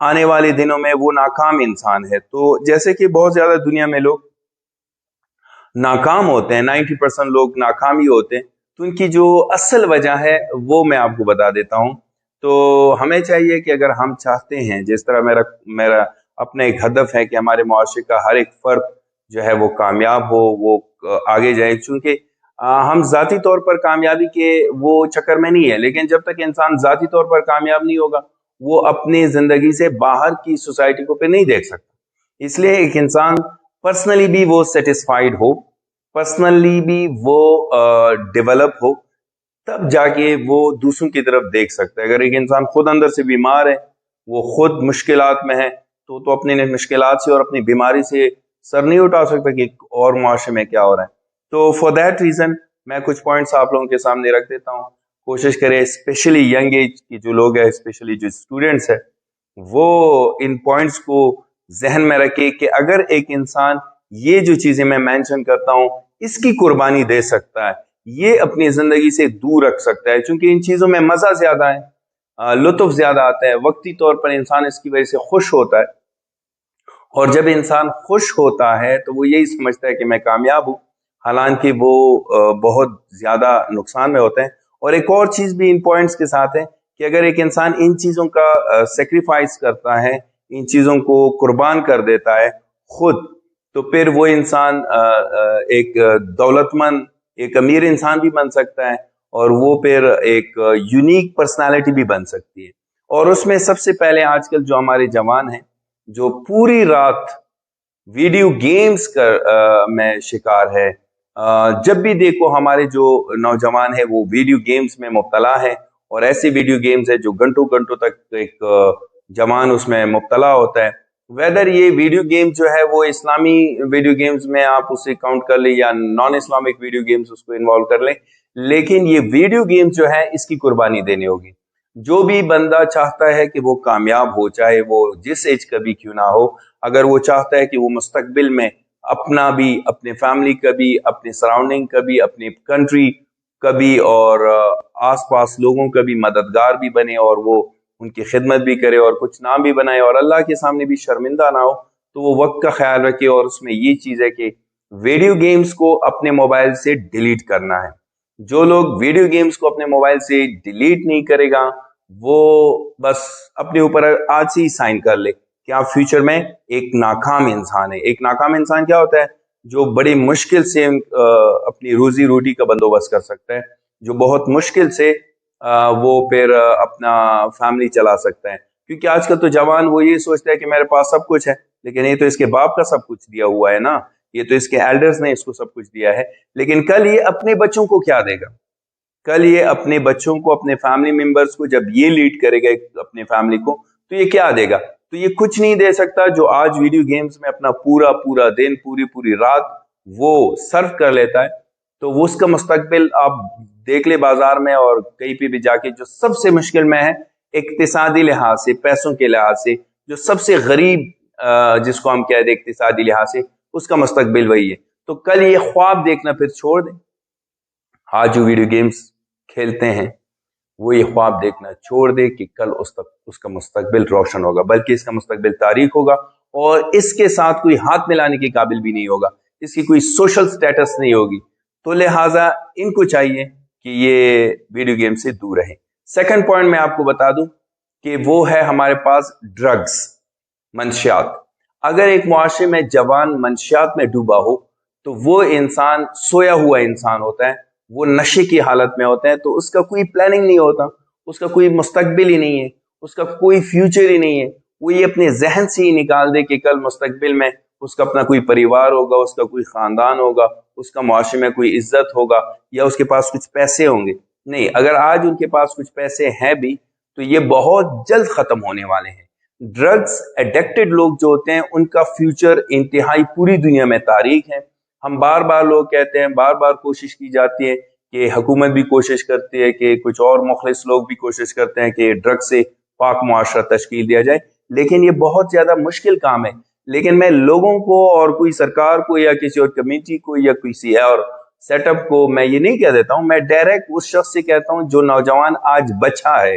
آنے والے دنوں میں وہ ناکام انسان ہے. تو جیسے کہ بہت زیادہ دنیا میں لوگ ناکام ہوتے ہیں، 90% لوگ ناکام ہی ہوتے ہیں، تو ان کی جو اصل وجہ ہے وہ میں آپ کو بتا دیتا ہوں. تو ہمیں چاہیے کہ اگر ہم چاہتے ہیں، جس طرح میرا اپنا ایک ہدف ہے کہ ہمارے معاشرے کا ہر ایک فرد جو ہے وہ کامیاب ہو، وہ آگے جائے، چونکہ ہم ذاتی طور پر کامیابی کے وہ چکر میں نہیں ہے، لیکن جب تک انسان ذاتی طور پر کامیاب نہیں ہوگا وہ اپنی زندگی سے باہر کی سوسائٹی کو پہ نہیں دیکھ سکتا. اس لیے ایک انسان پرسنلی بھی وہ سیٹسفائیڈ ہو، پرسنلی بھی وہ ڈیولپ ہو، تب جا کے وہ دوسروں کی طرف دیکھ سکتا ہے. اگر ایک انسان خود اندر سے بیمار ہے، وہ خود مشکلات میں ہے، تو اپنی مشکلات سے اور اپنی بیماری سے سر نہیں اٹھا سکتا کہ اور معاشرے میں کیا ہو رہا ہے. تو فار دیٹ ریزن میں کچھ پوائنٹس آپ لوگوں کے سامنے رکھ دیتا ہوں. کوشش کریں اسپیشلی ینگ ایج کی جو لوگ ہیں، اسپیشلی جو اسٹوڈنٹس ہیں، وہ ان پوائنٹس کو ذہن میں رکھے کہ اگر ایک انسان یہ جو چیزیں میں مینشن کرتا ہوں اس کی قربانی دے سکتا ہے، یہ اپنی زندگی سے دور رکھ سکتا ہے، چونکہ ان چیزوں میں مزہ زیادہ ہے، لطف زیادہ آتا ہے، وقتی طور پر انسان اس کی وجہ سے خوش ہوتا ہے، اور جب انسان خوش ہوتا ہے تو وہ یہی سمجھتا ہے کہ میں کامیاب ہوں، حالانکہ وہ بہت زیادہ نقصان میں ہوتے ہیں. اور ایک اور چیز بھی ان پوائنٹس کے ساتھ ہے کہ اگر ایک انسان ان چیزوں کا سیکریفائس کرتا ہے، ان چیزوں کو قربان کر دیتا ہے خود، تو پھر وہ انسان ایک دولت مند، ایک امیر انسان بھی بن سکتا ہے، اور وہ پھر ایک یونیک پرسنالٹی بھی بن سکتی ہے. اور اس میں سب سے پہلے آج کل جو ہمارے جوان ہیں جو پوری رات ویڈیو گیمز میں شکار ہے، جب بھی دیکھو ہمارے جو نوجوان ہیں وہ ویڈیو گیمز میں مبتلا ہے، اور ایسی ویڈیو گیمز ہے جو گھنٹوں گھنٹوں تک ایک جوان اس میں مبتلا ہوتا ہے. ویدر یہ ویڈیو گیم جو ہے وہ اسلامی ویڈیو گیمز میں آپ اسے کاؤنٹ کر لیں یا نان اسلامک ویڈیو گیمز اس کو انوالو کر لیں، لیکن یہ ویڈیو گیم جو ہے اس کی قربانی دینی ہوگی. جو بھی بندہ چاہتا ہے کہ وہ کامیاب ہو، چاہے وہ جس ایج کا بھی کیوں نہ ہو، اگر وہ چاہتا ہے کہ وہ مستقبل میں اپنا بھی، اپنے فیملی کا بھی، اپنے سراؤنڈنگ کا بھی، اپنی کنٹری کا بھی، اور آس پاس لوگوں کا بھی مددگار بھی بنے، اور وہ ان کی خدمت بھی کرے اور کچھ نام بھی بنائے اور اللہ کے سامنے بھی شرمندہ نہ ہو، تو وہ وقت کا خیال رکھے. اور اس میں یہ چیز ہے کہ ویڈیو گیمز کو اپنے موبائل سے ڈیلیٹ کرنا ہے. جو لوگ ویڈیو گیمز کو اپنے موبائل سے ڈیلیٹ نہیں کرے گا وہ بس اپنے اوپر آج سے ہی سائن کر لے کہ آپ فیوچر میں ایک ناکام انسان ہے. ایک ناکام انسان کیا ہوتا ہے؟ جو بڑی مشکل سے اپنی روزی روٹی کا بندوبست کر سکتا ہے، جو بہت مشکل سے وہ پھر اپنا فیملی چلا سکتا ہے. کیونکہ آج کل تو جوان وہ یہ سوچتا ہے کہ میرے پاس سب کچھ ہے، لیکن یہ تو اس کے باپ کا سب کچھ دیا ہوا ہے نا، یہ تو اس کے ایلڈرز نے اس کو سب کچھ دیا ہے، لیکن کل یہ اپنے بچوں کو کیا دے گا؟ کل یہ اپنے بچوں کو، اپنے فیملی ممبرز کو جب یہ لیڈ کرے گا اپنے فیملی کو، تو یہ کیا دے گا؟ تو یہ کچھ نہیں دے سکتا. جو آج ویڈیو گیمز میں اپنا پورا دن، پوری رات وہ صرف کر لیتا ہے، تو وہ اس کا مستقبل آپ دیکھ لے بازار میں اور کہیں پہ بھی جا کے، جو سب سے مشکل میں ہے اقتصادی لحاظ سے، پیسوں کے لحاظ سے، جو سب سے غریب جس کو ہم کہہ دیں اقتصادی لحاظ سے، اس کا مستقبل وہی ہے. تو کل یہ خواب دیکھنا پھر چھوڑ دیں. آج جو ویڈیو گیمز کھیلتے ہیں وہ یہ خواب دیکھنا چھوڑ دے کہ کل اس کا مستقبل روشن ہوگا، بلکہ اس کا مستقبل تاریک ہوگا، اور اس کے ساتھ کوئی ہاتھ ملانے کے قابل بھی نہیں ہوگا، اس کی کوئی سوشل سٹیٹس نہیں ہوگی. تو لہٰذا ان کو چاہیے کہ یہ ویڈیو گیم سے دور رہیں. سیکنڈ پوائنٹ میں آپ کو بتا دوں کہ وہ ہے ہمارے پاس ڈرگز، منشیات. اگر ایک معاشرے میں جوان منشیات میں ڈوبا ہو تو وہ انسان سویا ہوا انسان ہوتا ہے، وہ نشے کی حالت میں ہوتا ہے، تو اس کا کوئی پلاننگ نہیں ہوتا، اس کا کوئی مستقبل ہی نہیں ہے، اس کا کوئی فیوچر ہی نہیں ہے. وہ یہ اپنے ذہن سے ہی نکال دے کہ کل مستقبل میں اس کا اپنا کوئی پریوار ہوگا، اس کا کوئی خاندان ہوگا، اس کا معاشرے میں کوئی عزت ہوگا، یا اس کے پاس کچھ پیسے ہوں گے. نہیں، اگر آج ان کے پاس کچھ پیسے ہیں بھی تو یہ بہت جلد ختم ہونے والے ہیں. ڈرگز ایڈکٹڈ لوگ جو ہوتے ہیں ان کا فیوچر انتہائی پوری دنیا میں تاریک ہے. ہم بار لوگ کہتے ہیں، بار کوشش کی جاتی ہے کہ حکومت بھی کوشش کرتی ہے کہ کچھ اور مخلص لوگ بھی کوشش کرتے ہیں کہ ڈرگ سے پاک معاشرہ تشکیل دیا جائے، لیکن یہ بہت زیادہ مشکل کام ہے. لیکن میں لوگوں کو اور کوئی سرکار کو یا کسی اور کمیٹی کو یا کسی اور سیٹ اپ کو میں یہ نہیں کہہ دیتا ہوں، میں ڈائریکٹ اس شخص سے کہتا ہوں جو نوجوان آج بچہ ہے،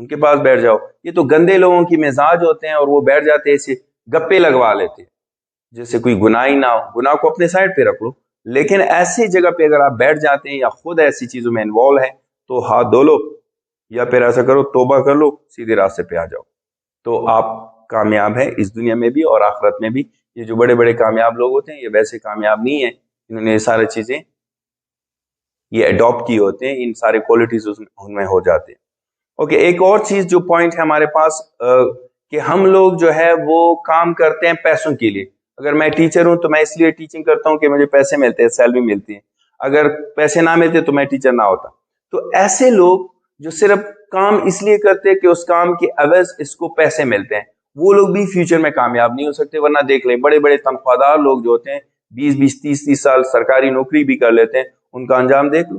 ان کے پاس بیٹھ جاؤ. یہ تو گندے لوگوں کی مزاج ہوتے ہیں اور وہ بیٹھ جاتے ہیں ایسے گپے لگوا لیتے ہیں جیسے کوئی گناہ ہی نہ ہو. گناہ کو اپنے سائڈ پہ رکھ لو, لیکن ایسی جگہ پہ اگر آپ بیٹھ جاتے ہیں یا خود ایسی چیزوں میں انوالو ہیں تو ہاتھ دھو لو یا پھر ایسا کرو توبہ کر لو, سیدھے راستے پہ آ جاؤ, تو آپ کامیاب ہیں اس دنیا میں بھی اور آخرت میں بھی. یہ جو بڑے بڑے کامیاب لوگ ہوتے ہیں یہ ویسے کامیاب نہیں ہیں, انہوں نے یہ ساری چیزیں یہ اڈاپٹ کی ہوتے ہیں, ان سارے کوالٹیز ان میں ہو جاتے ہیں. اوکے, ایک اور چیز جو پوائنٹ ہے ہمارے پاس کہ ہم لوگ جو ہے وہ کام کرتے ہیں پیسوں کے لیے. اگر میں ٹیچر ہوں تو میں اس لیے ٹیچنگ کرتا ہوں کہ مجھے پیسے ملتے ہیں, سیلری ملتی ہے. اگر پیسے نہ ملتے تو میں ٹیچر نہ ہوتا. تو ایسے لوگ جو صرف کام اس لیے کرتے کہ اس کام کے عوض اس کو پیسے ملتے ہیں, وہ لوگ بھی فیوچر میں کامیاب نہیں ہو سکتے. ورنہ دیکھ لیں بڑے بڑے تنخواہ دار لوگ جو ہوتے ہیں 20-20 30-30 سال سرکاری نوکری بھی کر لیتے ہیں, ان کا انجام دیکھ لو,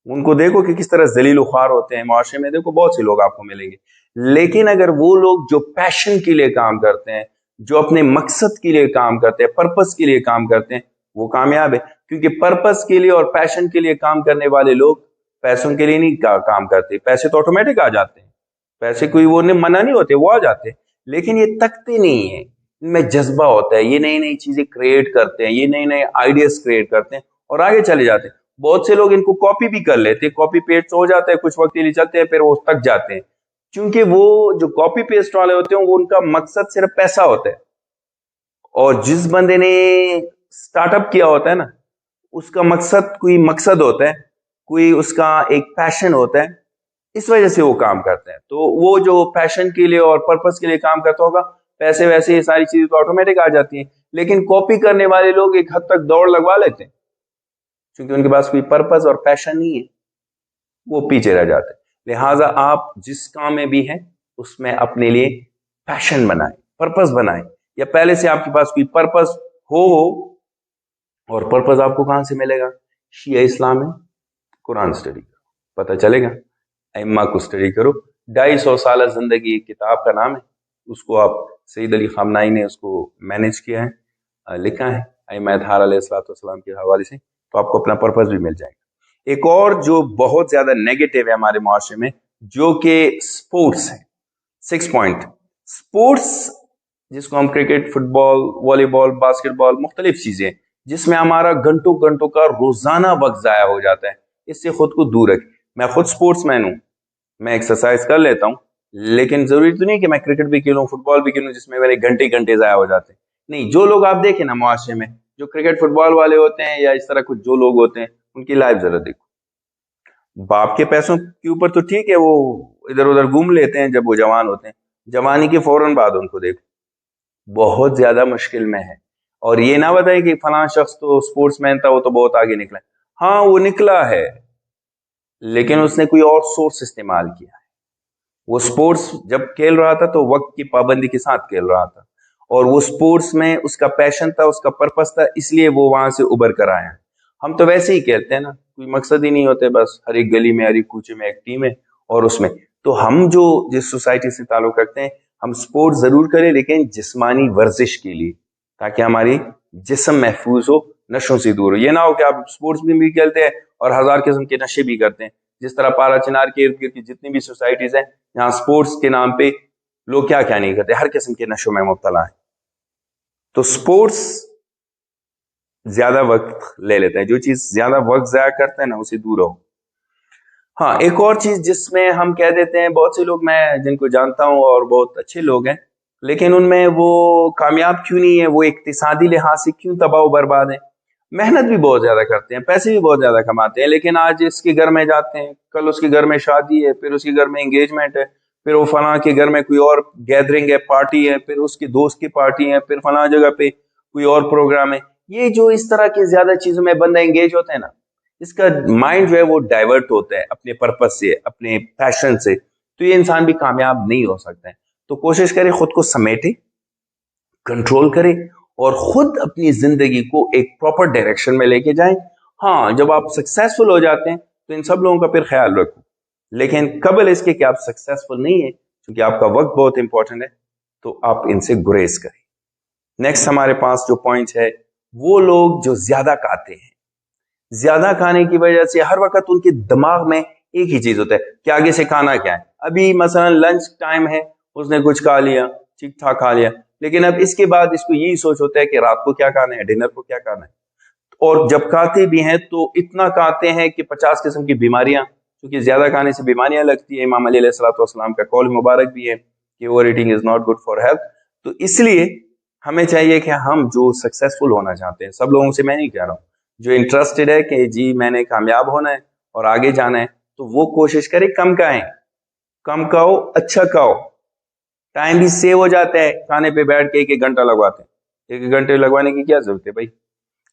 ان کو دیکھو کہ کس طرح ذلیل و خوار ہوتے ہیں. معاشرے میں دیکھو بہت سے لوگ آپ کو ملیں گے. لیکن اگر وہ لوگ جو پیشن کے لیے کام کرتے ہیں, جو اپنے مقصد کے لیے کام کرتے ہیں, پرپس کے لیے کام کرتے ہیں, وہ کامیاب ہے. کیونکہ پرپس کے لیے اور پیشن کے لیے کام کرنے والے لوگ پیسوں کے لیے نہیں کام کرتے. پیسے تو آٹومیٹک آ جاتے ہیں, پیسے کوئی وہ منع نہیں ہوتے, وہ آ جاتے ہیں, لیکن یہ تکتے نہیں ہیں. ان میں جذبہ ہوتا ہے, یہ نئی نئی چیزیں کریٹ کرتے ہیں, یہ نئے نئے آئیڈیاز کریٹ کرتے ہیں اور آگے چلے جاتے ہیں. بہت سے لوگ ان کو کاپی بھی کر لیتے ہیں, کاپی پیسٹ ہو جاتا ہے, کچھ وقت کے لیے چلتے ہیں, پھر وہ تک جاتے ہیں. کیونکہ وہ جو کاپی پیسٹ والے ہوتے ہیں وہ ان کا مقصد صرف پیسہ ہوتا ہے, اور جس بندے نے سٹارٹ اپ کیا ہوتا ہے نا, اس کا مقصد کوئی مقصد ہوتا ہے, کوئی اس کا ایک پیشن ہوتا ہے, اس وجہ سے وہ کام کرتے ہیں. تو وہ جو پیشن کے لیے اور پرپس کے لیے کام کرتا ہوگا, پیسے ویسے یہ ساری چیزیں تو آٹومیٹک آ جاتی ہیں. لیکن کاپی کرنے والے لوگ ایک حد تک دوڑ لگوا لیتے ہیں, کیونکہ ان کے پاس کوئی پرپس اور پیشن نہیں ہے, وہ پیچھے رہ جاتے ہیں. لہٰذا آپ جس کام میں بھی ہیں اس میں اپنے لیے پیشن بنائیں, پرپس بنائیں, یا پہلے سے آپ کے پاس کوئی پرپس ہو. اور پرپس آپ کو کہاں سے ملے گا؟ شیعہ اسلام میں قرآن اسٹڈی کرو, پتہ چلے گا. ائمہ کو اسٹڈی کرو. 250 سالہ زندگی ایک کتاب کا نام ہے, اس کو آپ سید علی خامنائی نے اس کو مینیج کیا ہے, لکھا ہے ائمہ اطہار علیہ السلام کے حوالے سے, تو آپ کو اپنا پرپس بھی مل جائے گا. ایک اور جو بہت زیادہ نیگیٹو ہے ہمارے معاشرے میں, جو کہ سپورٹس ہے. 6 پوائنٹ. سپورٹس جس کو ہم کرکٹ, فٹ بال, والی بال, باسکٹ بال, مختلف چیزیں جس میں ہمارا گھنٹوں گھنٹوں کا روزانہ وقت ضائع ہو جاتا ہے, اس سے خود کو دور رکھیں. میں خود سپورٹس مین ہوں, میں ایکسرسائز کر لیتا ہوں, لیکن ضروری تو نہیں کہ میں کرکٹ بھی کھیلوں, فٹ بال بھی کھیلوں جس میں میرے گھنٹے گھنٹے ضائع ہو جاتے ہیں. نہیں, جو لوگ آپ دیکھیں نا معاشرے میں جو کرکٹ فٹ بال والے ہوتے ہیں یا اس طرح کچھ جو لوگ ہوتے ہیں, ان کی لائف ذرا دیکھو. باپ کے پیسوں کے اوپر تو ٹھیک ہے, وہ ادھر ادھر گھوم لیتے ہیں جب وہ جوان ہوتے ہیں, جوانی کے فوراً بعد ان کو دیکھو, بہت زیادہ مشکل میں ہے. اور یہ نہ بتائیں کہ فلاں شخص تو سپورٹس مین تھا, وہ تو بہت آگے نکلا. ہاں وہ نکلا ہے, لیکن اس نے کوئی اور سورس استعمال کیا ہے. وہ سپورٹس جب کھیل رہا تھا تو وقت کی پابندی کے ساتھ کھیل رہا تھا, اور وہ سپورٹس میں اس کا پیشن تھا, اس کا پرپس تھا, اس لیے وہ وہاں سے ابھر کر آیا. ہم تو ویسے ہی کھیلتے ہیں نا, کوئی مقصد ہی نہیں ہوتے, بس ہر ایک گلی میں, ہر ایک کوچے میں ایک ٹیم ہے اور اس میں. تو ہم جو جس سوسائٹی سے تعلق رکھتے ہیں, ہم سپورٹ ضرور کریں لیکن جسمانی ورزش کے لیے, تاکہ ہماری جسم محفوظ ہو, نشوں سے دور ہو. یہ نہ ہو کہ آپ سپورٹس بھی کھیلتے ہیں اور 1000 قسم کے نشے بھی کرتے ہیں. جس طرح پارا چنار کے ارد گرد کی جتنی بھی سوسائٹیز ہیں, یہاں سپورٹس کے نام پہ لوگ کیا کیا نہیں کرتے, ہر قسم کے نشوں میں مبتلا ہیں. تو سپورٹس زیادہ وقت لے لیتا ہے, جو چیز زیادہ وقت ضائع کرتا ہے نا اسے دور ہو. ہاں, ایک اور چیز جس میں ہم کہہ دیتے ہیں, بہت سے لوگ میں جن کو جانتا ہوں اور بہت اچھے لوگ ہیں, لیکن ان میں وہ کامیاب کیوں نہیں ہے, وہ اقتصادی لحاظ سے کیوں تباہ و برباد ہیں. محنت بھی بہت زیادہ کرتے ہیں, پیسے بھی بہت زیادہ کماتے ہیں, لیکن آج اس کے گھر میں جاتے ہیں, کل اس کے گھر میں شادی ہے, پھر اس کے گھر میں انگیجمنٹ ہے, پھر وہ فلاں کے گھر میں کوئی اور گیدرنگ ہے, پارٹی ہے, پھر اس کے دوست کی پارٹی ہے, پھر فلاں جگہ پہ کوئی اور پروگرام ہے. یہ جو اس طرح کی زیادہ چیزوں میں بندہ انگیج ہوتا ہے نا, اس کا مائنڈ جو ہے وہ ڈائیورٹ ہوتا ہے اپنے پرپس سے, اپنے پیشن سے. تو یہ انسان بھی کامیاب نہیں ہو سکتا ہے. تو کوشش کرے خود کو سمیٹے, کنٹرول کرے, اور خود اپنی زندگی کو ایک پراپر ڈائریکشن میں لے کے جائیں. ہاں, جب آپ سکسیسفل ہو جاتے ہیں تو ان سب لوگوں کا پھر خیال رکھو, لیکن قبل اس کے کہ آپ سکسیسفل نہیں ہیں, کیونکہ آپ کا وقت بہت امپورٹنٹ ہے, تو آپ ان سے گریز کریں. نیکسٹ ہمارے پاس جو پوائنٹ ہے, وہ لوگ جو زیادہ کھاتے ہیں, زیادہ کھانے کی وجہ سے ہر وقت ان کے دماغ میں ایک ہی چیز ہوتا ہے کہ آگے سے کھانا کیا ہے, ابھی مثلا لنچ ٹائم ہے، اس نے کچھ کھا لیا، ٹھیک ٹھاک کھا لیا، لیکن اب اس کے بعد اس کو یہی سوچ ہوتا ہے کہ رات کو کیا کھانا ہے، ڈنر کو کیا کھانا ہے، اور جب کھاتے بھی ہیں تو اتنا کھاتے ہیں کہ 50 قسم کی بیماریاں، کیونکہ زیادہ کھانے سے بیماریاں لگتی ہیں، امام علیہ السلام کا قول مبارک بھی ہے کہ over eating is not good for health. تو اس لیے ہمیں چاہیے کہ ہم جو سکسیسفل ہونا چاہتے ہیں، سب لوگوں سے میں نہیں کہہ رہا ہوں، جو انٹرسٹڈ ہے کہ جی میں نے کامیاب ہونا ہے اور آگے جانا ہے، تو وہ کوشش کرے کم کھائیں، کم کھاؤ، اچھا کھاؤ، ٹائم بھی سیو ہو جاتا ہے. کھانے پہ بیٹھ کے 1 گھنٹہ لگواتے ہیں، 1 گھنٹے لگوانے کی کیا ضرورت ہے بھائی؟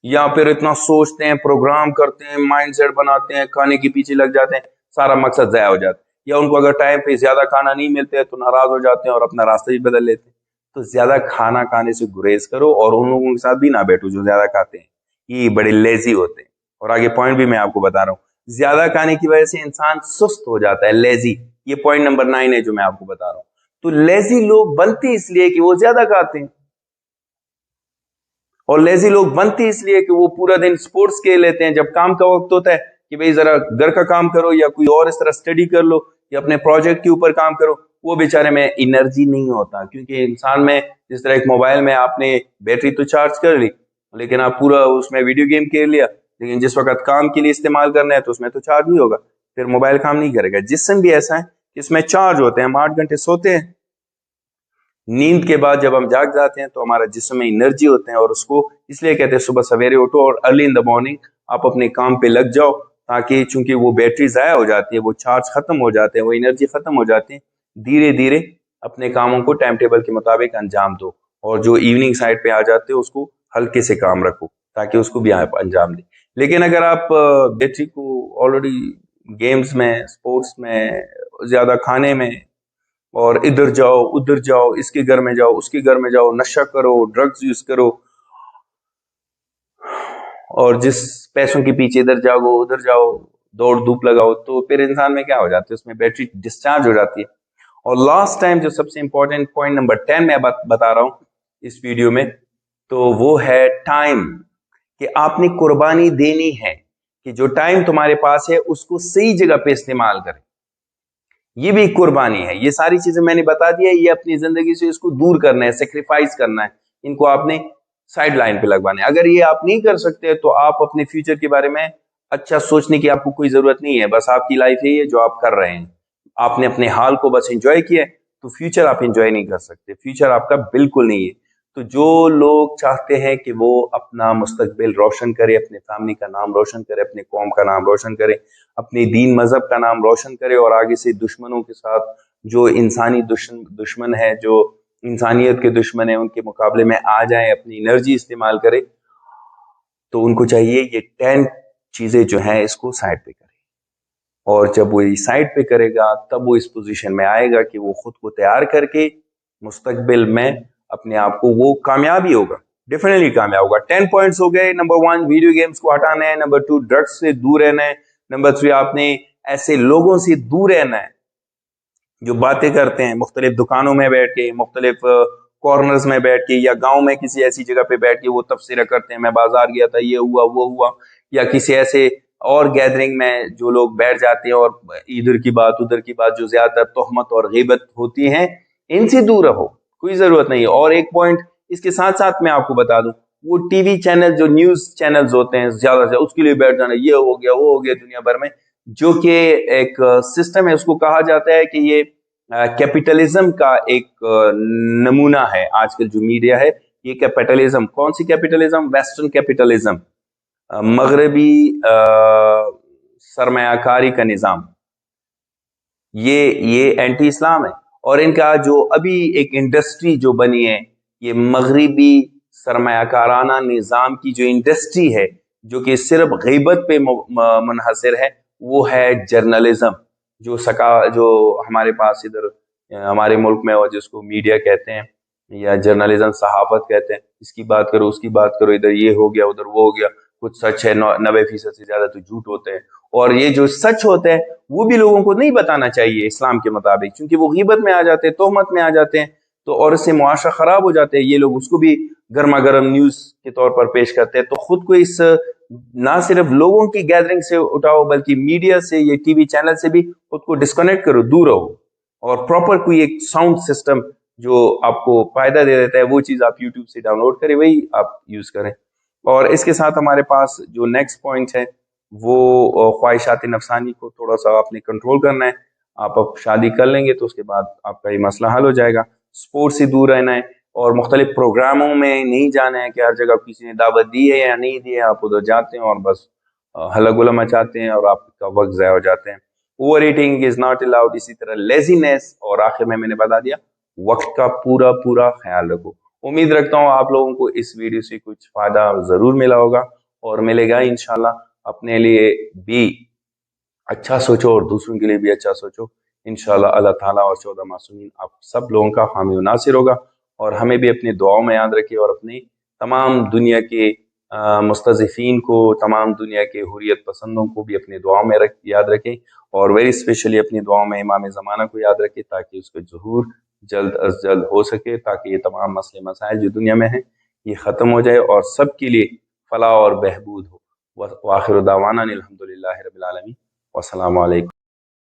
یا پھر اتنا سوچتے ہیں، پروگرام کرتے ہیں، مائنڈ سیٹ بناتے ہیں، کھانے کے پیچھے لگ جاتے ہیں، سارا مقصد ضائع ہو جاتا ہے. یا ان کو اگر ٹائم پہ زیادہ کھانا نہیں ملتے تو ناراض ہو جاتے ہیں اور اپنا راستہ بھی بدل لیتے ہیں. تو زیادہ کھانا کھانے سے گریز کرو، اور ان لوگوں کے ساتھ بھی نہ بیٹھو جو زیادہ کھاتے ہیں، یہ بڑے لیزی ہوتے ہیں. اور آگے پوائنٹ بھی میں آپ کو بتا رہا ہوں، زیادہ کھانے کی وجہ سے انسان سست ہو جاتا ہے، لیزی. یہ پوائنٹ نمبر 9 ہے جو میں آپ کو بتا رہا ہوں. تو لیزی لوگ بنتے اس لیے کہ وہ زیادہ کھاتے ہیں، اور لیزی لوگ بنتے اس لیے کہ وہ پورا دن سپورٹس کے لیتے ہیں. جب کام کا وقت ہوتا ہے کہ بھئی ذرا گھر کا کام کرو یا کوئی اور اس طرح اسٹڈی کر لو یا اپنے پروجیکٹ کے اوپر کام کرو، وہ بیچارے میں انرجی نہیں ہوتا. کیونکہ انسان میں جس طرح ایک موبائل میں آپ نے بیٹری تو چارج کر لی، لیکن آپ پورا اس میں ویڈیو گیم کھیل لیا، لیکن جس وقت کام کے لیے استعمال کرنا ہے تو اس میں تو چارج نہیں ہوگا، پھر موبائل کام نہیں کرے گا. جسم بھی ایسا ہے کہ اس میں چارج ہوتے ہیں. ہم 8 گھنٹے سوتے ہیں، نیند کے بعد جب ہم جاگ جاتے ہیں تو ہمارا جسم میں انرجی ہوتے ہیں، اور اس کو اس لیے کہتے ہیں صبح سویرے اٹھو اور ارلی ان دا مارننگ آپ اپنے کام پہ لگ جاؤ، تاکہ چونکہ وہ بیٹری ضائع ہو جاتی ہے، وہ چارج ختم ہو جاتے ہیں، وہ انرجی ختم ہو جاتی ہے، دھیرے دھیرے اپنے کاموں کو ٹائم ٹیبل کے مطابق انجام دو، اور جو ایوننگ سائڈ پہ آ جاتے ہیں اس کو ہلکے سے کام رکھو تاکہ اس کو بھی آپ انجام دیں. لیکن اگر آپ بیٹری کو آلریڈی گیمز میں، اسپورٹس میں، زیادہ کھانے میں، اور ادھر جاؤ ادھر جاؤ، اس کے گھر میں جاؤ اس کے گھر میں جاؤ، نشہ کرو، ڈرگز یوز کرو، اور جس پیسوں کے پیچھے ادھر جاؤ ادھر جاؤ، دوڑ دھوپ لگاؤ، تو پھر انسان میں کیا ہو جاتا ہے، اس میں بیٹری ڈسچارج ہو جاتی ہے. اور لاسٹ ٹائم جو سب سے امپورٹنٹ پوائنٹ نمبر 10 میں بتا رہا ہوں اس ویڈیو میں، تو وہ ہے ٹائم. کہ آپ نے قربانی دینی ہے کہ جو ٹائم تمہارے پاس ہے اس کو صحیح جگہ پہ استعمال کریں. یہ بھی قربانی ہے. یہ ساری چیزیں میں نے بتا دیا، یہ اپنی زندگی سے اس کو دور کرنا ہے، سیکریفائز کرنا ہے، ان کو آپ نے سائیڈ لائن پہ لگوانا ہے. اگر یہ آپ نہیں کر سکتے تو آپ اپنے فیوچر کے بارے میں اچھا سوچنے کی آپ کو کوئی ضرورت نہیں ہے. بس آپ کی لائف یہی ہے جو آپ کر رہے ہیں، آپ نے اپنے حال کو بس انجوائے کیا، تو فیوچر آپ انجوائے نہیں کر سکتے، فیوچر آپ کا بالکل نہیں ہے. تو جو لوگ چاہتے ہیں کہ وہ اپنا مستقبل روشن کرے، اپنے فیملی کا نام روشن کرے، اپنے قوم کا نام روشن کرے، اپنے دین مذہب کا نام روشن کرے، اور آگے سے دشمنوں کے ساتھ، جو انسانی دشمن ہے، جو انسانیت کے دشمن ہیں، ان کے مقابلے میں آ جائیں، اپنی انرجی استعمال کرے، تو ان کو چاہیے یہ 10 چیزیں جو ہیں اس کو سائڈ پہ کرے. اور جب وہ سائڈ پہ کرے گا تب وہ اس پوزیشن میں آئے گا کہ وہ خود کو تیار کر کے مستقبل میں اپنے آپ کو وہ کامیابی ہوگا، ڈیفینیٹلی کامیاب ہوگا. 10 پوائنٹس ہو گئے. نمبر 1 ویڈیو گیمز کو ہٹانا ہے. نمبر 2 ڈرگس سے دور رہنا ہے. نمبر 3 آپ نے ایسے لوگوں سے دور رہنا ہے جو باتیں کرتے ہیں مختلف دکانوں میں بیٹھ کے، مختلف کارنرز میں بیٹھ کے، یا گاؤں میں کسی ایسی جگہ پہ بیٹھ کے وہ تبصرہ کرتے ہیں، میں بازار گیا تھا، یہ ہوا وہ ہوا، یا کسی ایسے اور گیدرنگ میں جو لوگ بیٹھ جاتے ہیں اور ادھر کی بات ادھر کی بات، جو زیادہ تر تہمت اور غیبت ہوتی ہیں، ان سے دور رہو، کوئی ضرورت نہیں ہے. اور ایک پوائنٹ اس کے ساتھ ساتھ میں آپ کو بتا دوں، وہ ٹی وی چینل، جو نیوز چینلز ہوتے ہیں، زیادہ سے اس کے لیے بیٹھ جانا، یہ ہو گیا وہ ہو گیا دنیا بھر میں، جو کہ ایک سسٹم ہے، اس کو کہا جاتا ہے کہ یہ کیپٹلزم کا ایک نمونہ ہے. آج کل جو میڈیا ہے یہ کیپٹلزم، کون سی کیپٹلزم؟ ویسٹرن کیپٹلزم، مغربی سرمایہ کاری کا نظام، یہ اینٹی اسلام ہے. اور ان کا جو ابھی ایک انڈسٹری جو بنی ہے، یہ مغربی سرمایہ کارانہ نظام کی جو انڈسٹری ہے، جو کہ صرف غیبت پہ منحصر ہے، وہ ہے جرنلزم. جو ہمارے پاس ادھر ہمارے ملک میں، اور جس کو میڈیا کہتے ہیں یا جرنلزم، صحافت کہتے ہیں، اس کی بات کرو اس کی بات کرو، ادھر یہ ہو گیا ادھر وہ ہو گیا، کچھ سچ ہے، 90% سے زیادہ تو جھوٹ ہوتے ہیں. اور یہ جو سچ ہوتے ہیں وہ بھی لوگوں کو نہیں بتانا چاہیے اسلام کے مطابق، کیونکہ وہ غیبت میں آ جاتے ہیں، تہمت میں آ جاتے ہیں، تو اور اس سے معاشرہ خراب ہو جاتے ہیں. یہ لوگ اس کو بھی گرما گرم نیوز کے طور پر پیش کرتے ہیں. تو خود کو اس نہ صرف لوگوں کی گیدرنگ سے اٹھاؤ، بلکہ میڈیا سے، یہ ٹی وی چینل سے بھی خود کو ڈسکنیکٹ کرو، دور رہو. اور پراپر کوئی ایک ساؤنڈ سسٹم جو آپ کو فائدہ دے دیتا ہے وہ چیز آپ یوٹیوب سے ڈاؤن لوڈ کریں، وہی آپ یوز کریں۔ اور اس کے ساتھ ہمارے پاس جو نیکسٹ پوائنٹ ہے وہ خواہشات نفسانی کو تھوڑا سا آپ نے کنٹرول کرنا ہے۔ آپ اب شادی کر لیں گے تو اس کے بعد آپ کا یہ مسئلہ حل ہو جائے گا۔ سپورٹ سے دور رہنا ہے اور مختلف پروگراموں میں نہیں جانا ہے کہ ہر جگہ کسی نے دعوت دی ہے یا نہیں دی ہے، آپ ادھر جاتے ہیں اور بس ہلا گلا مچاتے ہیں اور آپ کا وقت ضائع ہو جاتے ہیں۔ Over eating is not allowed, اسی طرح لیزینس، اور آخر میں نے بتا دیا وقت کا پورا خیال رکھو۔ امید رکھتا ہوں آپ لوگوں کو اس ویڈیو سے کچھ فائدہ ضرور ملا ہوگا اور ملے گا انشاءاللہ۔ اپنے لیے بھی اچھا سوچو اور دوسروں کے لیے بھی اچھا سوچو، انشاءاللہ اللہ تعالیٰ اور 14 معصومین آپ سب لوگوں کا حامی و ناصر ہوگا۔ اور ہمیں بھی اپنی دعاؤں میں یاد رکھے اور اپنی تمام دنیا کے مستضعفین کو، تمام دنیا کے حریت پسندوں کو بھی اپنی دعاؤں میں یاد رکھیں، اور ویری اسپیشلی اپنی دعاؤں میں امام زمانہ کو یاد رکھے تاکہ اس کا ظہور جلد از جلد ہو سکے، تاکہ یہ تمام مسئلے مسائل جو دنیا میں ہیں یہ ختم ہو جائے اور سب کے لیے فلاح اور بہبود ہو۔ وآخر دعوانا الحمدللہ رب العالمین، والسلام علیکم۔